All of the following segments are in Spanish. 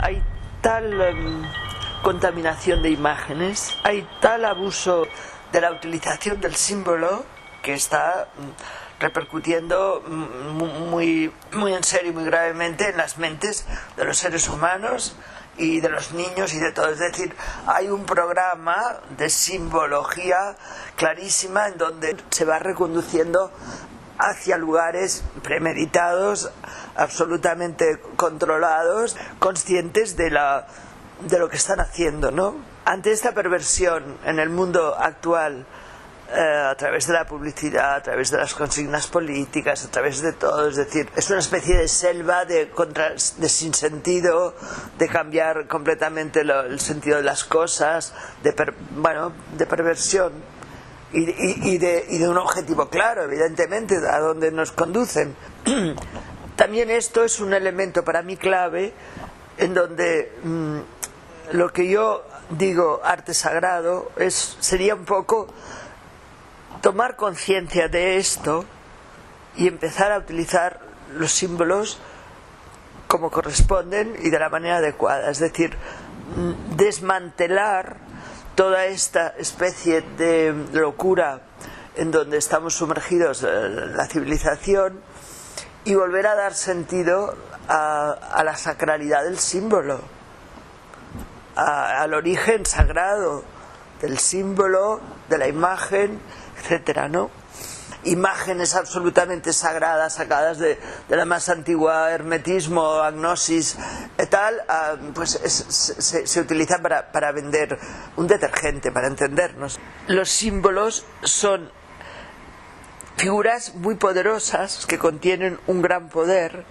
hay tal contaminación de imágenes, hay tal abuso de la utilización del símbolo que está repercutiendo muy en serio y muy gravemente en las mentes de los seres humanos y de los niños y de todo. Es decir, hay un programa de simbología clarísima en donde se va reconduciendo hacia lugares premeditados, absolutamente controlados, conscientes de lo que están haciendo, ¿no? Ante esta perversión en el mundo actual, a través de la publicidad, a través de las consignas políticas, a través de todo, es decir, es una especie de selva de sinsentido, de cambiar completamente el sentido de las cosas, de perversión y de un objetivo claro, evidentemente, a donde nos conducen. También esto es un elemento para mí clave en donde lo que yo digo arte sagrado sería un poco tomar conciencia de esto y empezar a utilizar los símbolos como corresponden y de la manera adecuada, es decir, desmantelar toda esta especie de locura en donde estamos sumergidos la civilización y volver a dar sentido a la sacralidad del símbolo, al origen sagrado del símbolo, de la imagen, etcétera, ¿no? Imágenes absolutamente sagradas sacadas de la más antigua hermetismo, agnosis tal, pues se utilizan para vender un detergente, para entendernos. Los símbolos son figuras muy poderosas que contienen un gran poder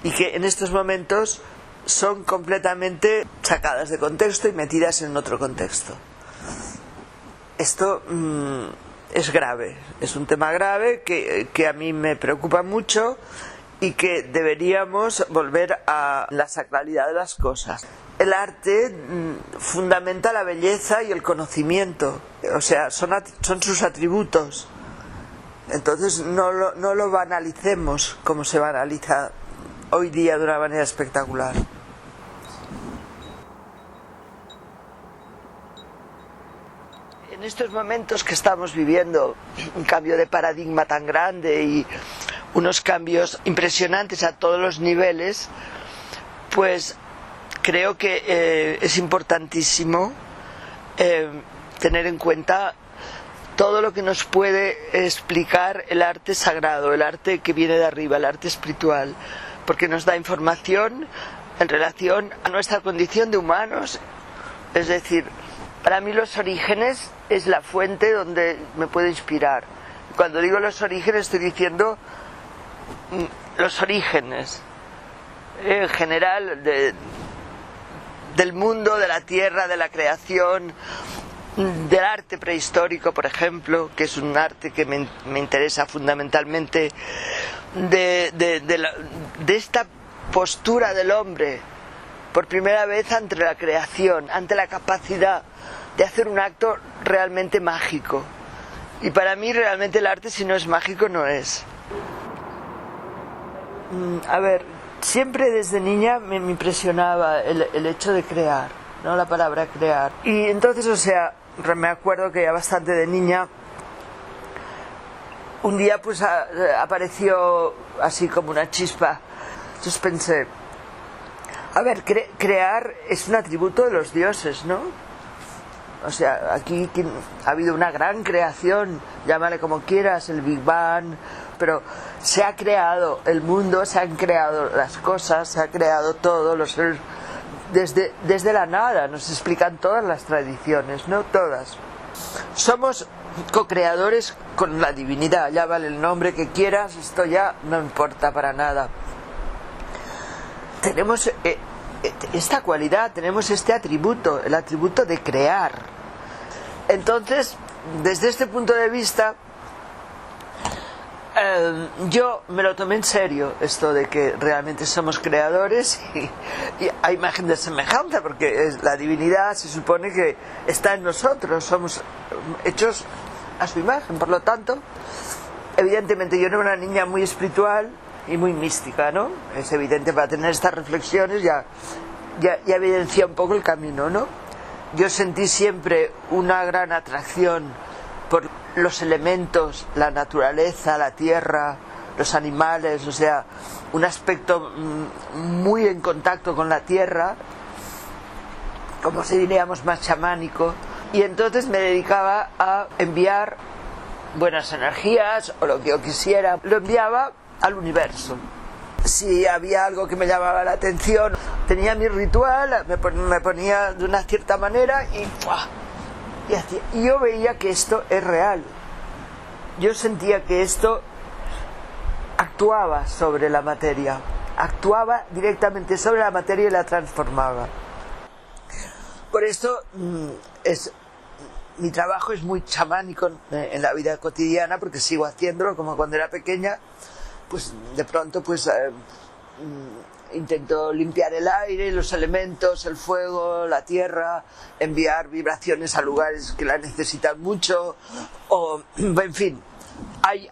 y que en estos momentos son completamente sacadas de contexto y metidas en otro contexto. Esto es grave, es un tema grave que a mí me preocupa mucho y que deberíamos volver a la sacralidad de las cosas. El arte fundamenta la belleza y el conocimiento, o sea, son sus atributos. Entonces no lo banalicemos como se banaliza hoy día de una manera espectacular. En estos momentos que estamos viviendo un cambio de paradigma tan grande y unos cambios impresionantes a todos los niveles, pues creo que es importantísimo tener en cuenta todo lo que nos puede explicar el arte sagrado, el arte que viene de arriba, el arte espiritual, porque nos da información en relación a nuestra condición de humanos. Es decir, para mí los orígenes es la fuente donde me puedo inspirar. Cuando digo los orígenes estoy diciendo los orígenes en general del mundo, de la tierra, de la creación, del arte prehistórico, por ejemplo, que es un arte que me interesa fundamentalmente, de esta postura del hombre por primera vez ante la creación, ante la capacidad de hacer un acto realmente mágico. Y para mí realmente el arte, si no es mágico, no es. A ver, siempre desde niña me impresionaba el hecho de crear, ¿no? La palabra crear. Y entonces, o sea, me acuerdo que ya bastante de niña, un día pues apareció así como una chispa. Entonces pensé, a ver, crear es un atributo de los dioses, ¿no? O sea, aquí ha habido una gran creación, llámale como quieras, el Big Bang, pero se ha creado el mundo, se han creado las cosas, se ha creado todo, los seres, desde la nada, nos explican todas las tradiciones, ¿no? Todas. Somos co-creadores con la divinidad, llámale el nombre que quieras, esto ya no importa para nada. Tenemos esta cualidad, tenemos este atributo, el atributo de crear. Entonces, desde este punto de vista, yo me lo tomé en serio, esto de que realmente somos creadores y a imagen de semejanza, porque la divinidad se supone que está en nosotros, somos hechos a su imagen. Por lo tanto, evidentemente yo era una niña muy espiritual y muy mística, ¿no? Es evidente, para tener estas reflexiones ya ya evidencia un poco el camino, ¿no? Yo sentí siempre una gran atracción por los elementos, la naturaleza, la tierra, los animales, o sea, un aspecto muy en contacto con la tierra, como si diríamos más chamánico, y entonces me dedicaba a enviar buenas energías o lo que yo quisiera, lo enviaba al universo. Si había algo que me llamaba la atención, tenía mi ritual, me ponía de una cierta manera y yo veía que esto es real. Yo sentía que esto actuaba sobre la materia, actuaba directamente sobre la materia y la transformaba. Por esto mi trabajo es muy chamánico en la vida cotidiana, porque sigo haciéndolo como cuando era pequeña. Pues de pronto intento limpiar el aire, los elementos, el fuego, la tierra, enviar vibraciones a lugares que la necesitan mucho, o en fin,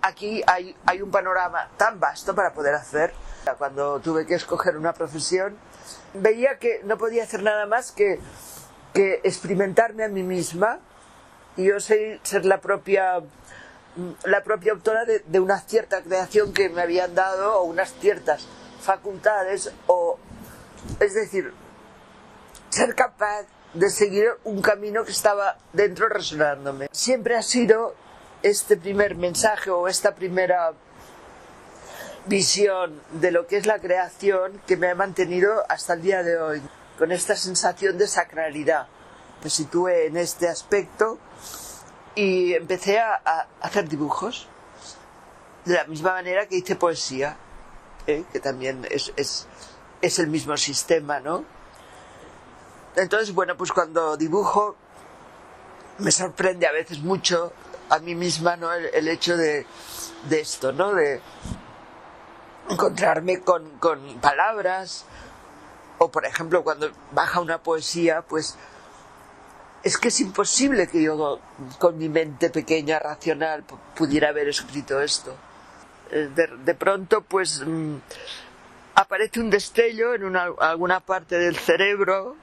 aquí hay un panorama tan vasto para poder hacer. Cuando tuve que escoger una profesión, veía que no podía hacer nada más que experimentarme a mí misma, y yo ser la propia autora de una cierta creación que me habían dado, o unas ciertas facultades, es decir, ser capaz de seguir un camino que estaba dentro resonándome. Siempre ha sido este primer mensaje o esta primera visión de lo que es la creación que me ha mantenido hasta el día de hoy, con esta sensación de sacralidad. Me situé en este aspecto y empecé a hacer dibujos, de la misma manera que hice poesía, que también es el mismo sistema, ¿no? Entonces, bueno, pues cuando dibujo me sorprende a veces mucho a mí misma, ¿no? El hecho de esto, ¿no? De encontrarme con palabras, o por ejemplo cuando baja una poesía, pues es que es imposible que yo con mi mente pequeña, racional, pudiera haber escrito esto. De pronto pues aparece un destello en alguna parte del cerebro,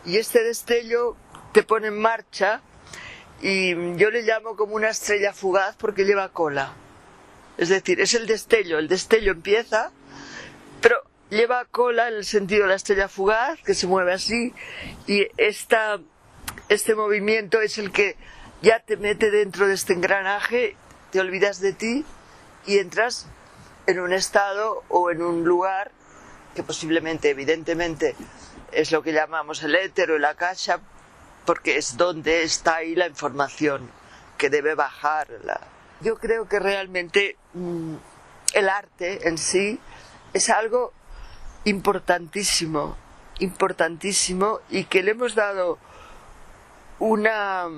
y este destello te pone en marcha, y yo le llamo como una estrella fugaz porque lleva cola. Es decir, es el destello empieza, pero lleva cola en el sentido de la estrella fugaz, que se mueve así, y este movimiento es el que ya te mete dentro de este engranaje, te olvidas de ti y entras en un estado o en un lugar que posiblemente, evidentemente, es lo que llamamos el éter o el akasha, porque es donde está ahí la información que debe bajar. Yo creo que realmente el arte en sí es algo importantísimo, y que le hemos dado una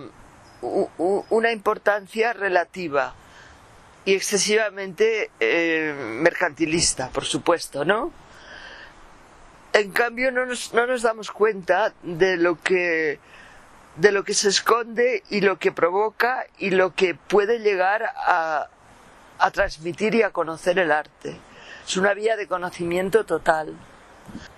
importancia relativa y excesivamente mercantilista, por supuesto, ¿no? En cambio no nos damos cuenta de lo que se esconde y lo que provoca y lo que puede llegar a transmitir y a conocer el arte. Es una vía de conocimiento total.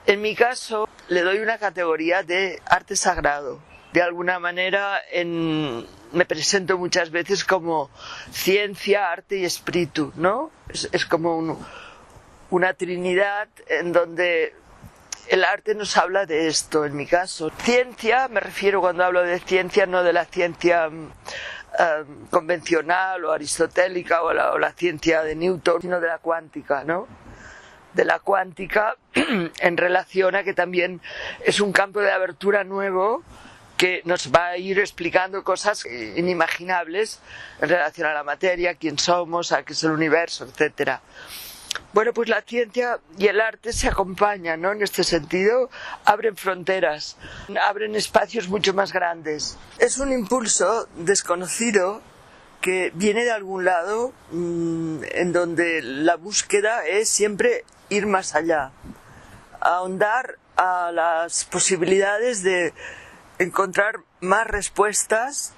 En mi caso le doy una categoría de arte sagrado. De alguna manera me presento muchas veces como ciencia, arte y espíritu, ¿no? Es como una trinidad en donde el arte nos habla de esto, en mi caso. Ciencia, me refiero cuando hablo de ciencia, no de la ciencia convencional o aristotélica o la ciencia de Newton, sino de la cuántica, ¿no? De la cuántica en relación a que también es un campo de abertura nuevo que nos va a ir explicando cosas inimaginables en relación a la materia, quién somos, a qué es el universo, etcétera. Bueno, pues la ciencia y el arte se acompañan, ¿no? En este sentido, abren fronteras, abren espacios mucho más grandes. Es un impulso desconocido que viene de algún lado, en donde la búsqueda es siempre ir más allá, ahondar a las posibilidades de encontrar más respuestas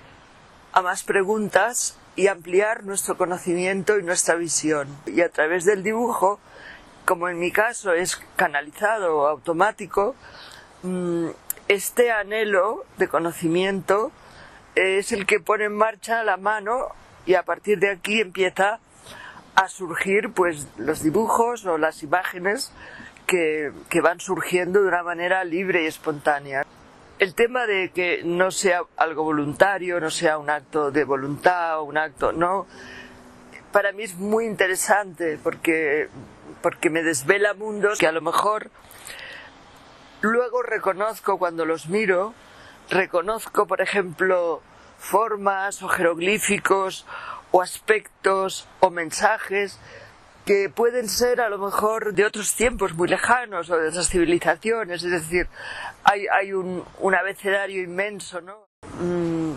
a más preguntas y ampliar nuestro conocimiento y nuestra visión. Y a través del dibujo como en mi caso es canalizado o automático, este anhelo de conocimiento es el que pone en marcha la mano, y a partir de aquí empieza a surgir pues los dibujos o las imágenes que van surgiendo de una manera libre y espontánea. El tema de que no sea algo voluntario, no sea un acto de voluntad o un acto no, para mí es muy interesante porque me desvela mundos que a lo mejor luego reconozco cuando los miro. Reconozco, por ejemplo, formas o jeroglíficos o aspectos o mensajes que pueden ser a lo mejor de otros tiempos muy lejanos o de otras civilizaciones. Es decir, hay un abecedario inmenso, ¿no?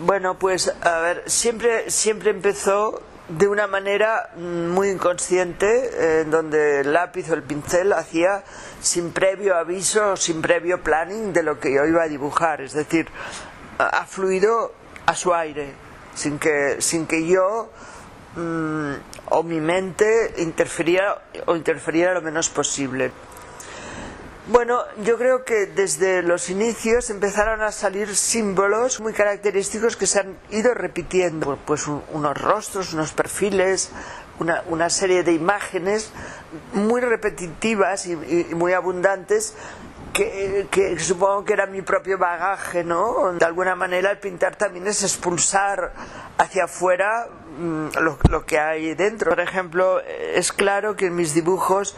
Bueno, pues a ver, siempre empezó de una manera muy inconsciente, en donde el lápiz o el pincel hacía sin previo aviso, sin previo planning de lo que yo iba a dibujar. Es decir, ha fluido a su aire, sin que yo o mi mente interferiera lo menos posible. Bueno, yo creo que desde los inicios empezaron a salir símbolos muy característicos que se han ido repitiendo, pues unos rostros, unos perfiles, una serie de imágenes muy repetitivas y muy abundantes que supongo que era mi propio bagaje, ¿no? De alguna manera el pintar también es expulsar hacia afuera lo que hay dentro. Por ejemplo, es claro que en mis dibujos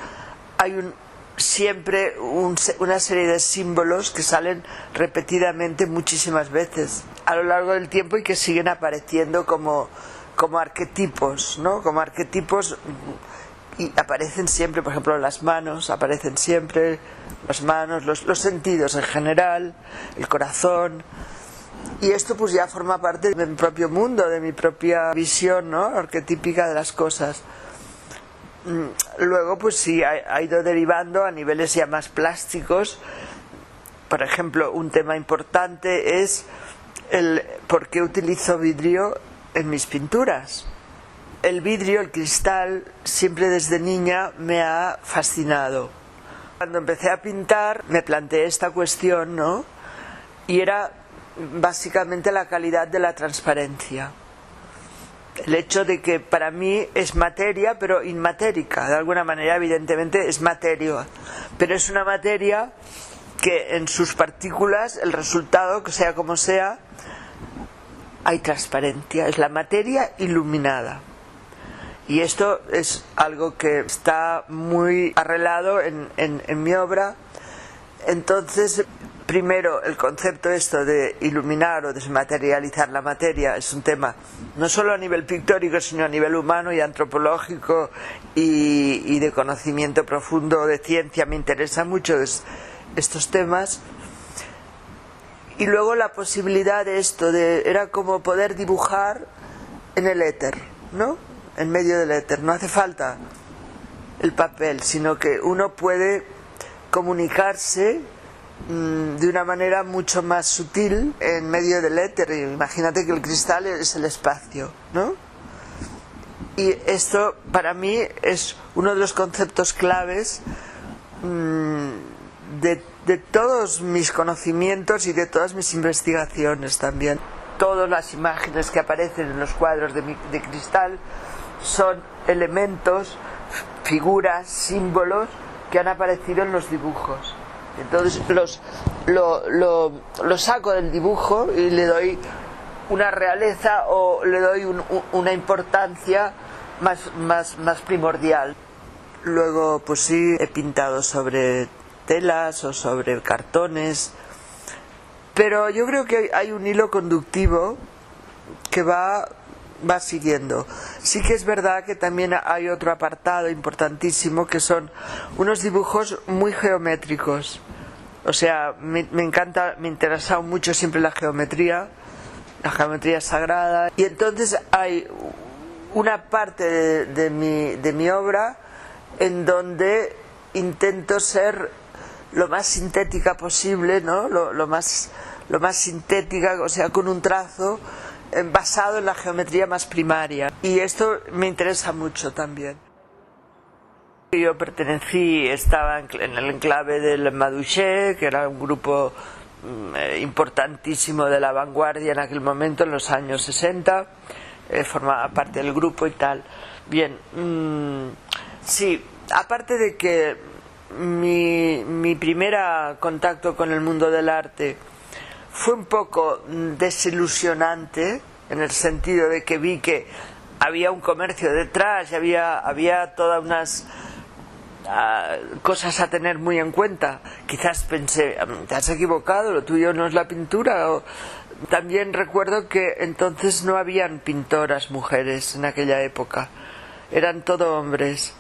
hay siempre una serie de símbolos que salen repetidamente muchísimas veces a lo largo del tiempo y que siguen apareciendo como arquetipos, ¿no? Como arquetipos, y aparecen siempre. Por ejemplo, las manos aparecen siempre, las manos, los sentidos en general, el corazón, y esto pues ya forma parte de mi propio mundo, de mi propia visión, ¿no? Arquetípica de las cosas. Luego pues sí, ha ido derivando a niveles ya más plásticos. Por ejemplo, un tema importante es el por qué utilizo vidrio en mis pinturas. El vidrio, el cristal, siempre desde niña me ha fascinado. Cuando empecé a pintar me planteé esta cuestión, ¿no? Y era básicamente la calidad de la transparencia. El hecho de que para mí es materia, pero inmatérica. De alguna manera, evidentemente, es materia. Pero es una materia que en sus partículas, el resultado, que sea como sea, hay transparencia. Es la materia iluminada. Y esto es algo que está muy arreglado en mi obra. Entonces, primero, el concepto esto de iluminar o desmaterializar la materia es un tema no solo a nivel pictórico, sino a nivel humano y antropológico y de conocimiento profundo de ciencia. Me interesa mucho estos temas. Y luego la posibilidad de esto, era como poder dibujar en el éter, ¿no? En medio del éter. No hace falta el papel, sino que uno puede comunicarse de una manera mucho más sutil en medio del éter. Imagínate que el cristal es el espacio, ¿no? Y esto para mí es uno de los conceptos claves de todos mis conocimientos y de todas mis investigaciones también. Todas las imágenes que aparecen en los cuadros de cristal son elementos, figuras, símbolos que han aparecido en los dibujos. Entonces lo saco del dibujo y le doy una realeza o le doy una importancia más primordial. Luego pues sí, he pintado sobre telas o sobre cartones, pero yo creo que hay un hilo conductivo que va siguiendo. Sí que es verdad que también hay otro apartado importantísimo, que son unos dibujos muy geométricos. O sea, me encanta, me ha interesado mucho siempre la geometría sagrada, y entonces hay una parte de mi obra en donde intento ser lo más sintética posible, ¿no? Lo más sintética, o sea, con un trazo basado en la geometría más primaria, y esto me interesa mucho también. Yo estaba en el enclave del Maduché, que era un grupo importantísimo de la vanguardia en aquel momento, en los años 60, formaba parte del grupo y tal. Bien, sí, aparte de que mi primer contacto con el mundo del arte fue un poco desilusionante, en el sentido de que vi que había un comercio detrás y había todas unas cosas a tener muy en cuenta. Quizás pensé, te has equivocado, lo tuyo no es la pintura. También recuerdo que entonces no habían pintoras mujeres en aquella época, eran todo hombres,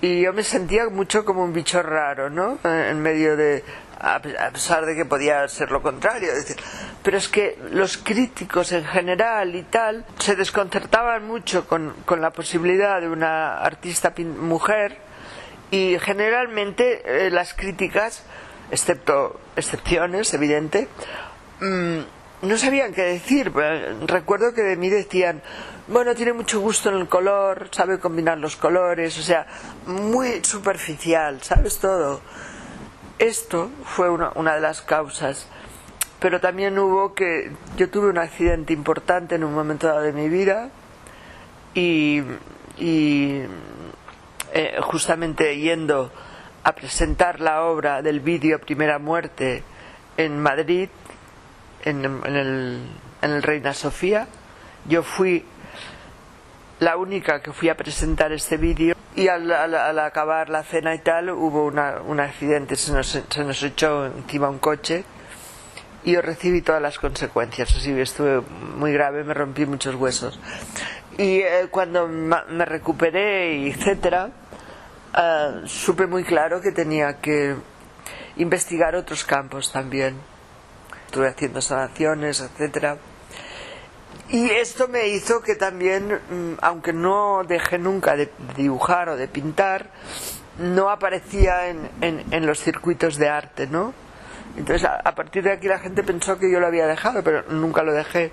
y yo me sentía mucho como un bicho raro, ¿no? En medio de, a pesar de que podía ser lo contrario, es decir, pero es que los críticos en general y tal se desconcertaban mucho con la posibilidad de una artista mujer. Y generalmente las críticas, excepto excepciones, evidente, no sabían qué decir. Recuerdo que de mí decían, bueno, tiene mucho gusto en el color, sabe combinar los colores, o sea, muy superficial, ¿sabes todo? Esto fue una de las causas. Pero también yo tuve un accidente importante en un momento dado de mi vida y justamente yendo a presentar la obra del vídeo Primera Muerte en Madrid, en el Reina Sofía, yo fui la única que fui a presentar este vídeo, y al acabar la cena y tal hubo un accidente, se nos echó encima un coche y yo recibí todas las consecuencias, así que estuve muy grave, me rompí muchos huesos. Y cuando me recuperé, etcétera, supe muy claro que tenía que investigar otros campos también. Estuve haciendo sanaciones, etcétera. Y esto me hizo que también, aunque no dejé nunca de dibujar o de pintar, no aparecía en los circuitos de arte, ¿no? Entonces a partir de aquí la gente pensó que yo lo había dejado, pero nunca lo dejé.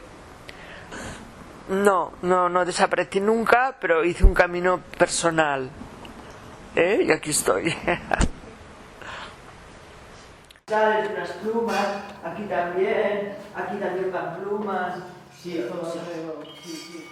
No desaparecí nunca, pero hice un camino personal, y aquí estoy. Salen unas plumas, aquí también van plumas. Sí, todo alrededor. Sí.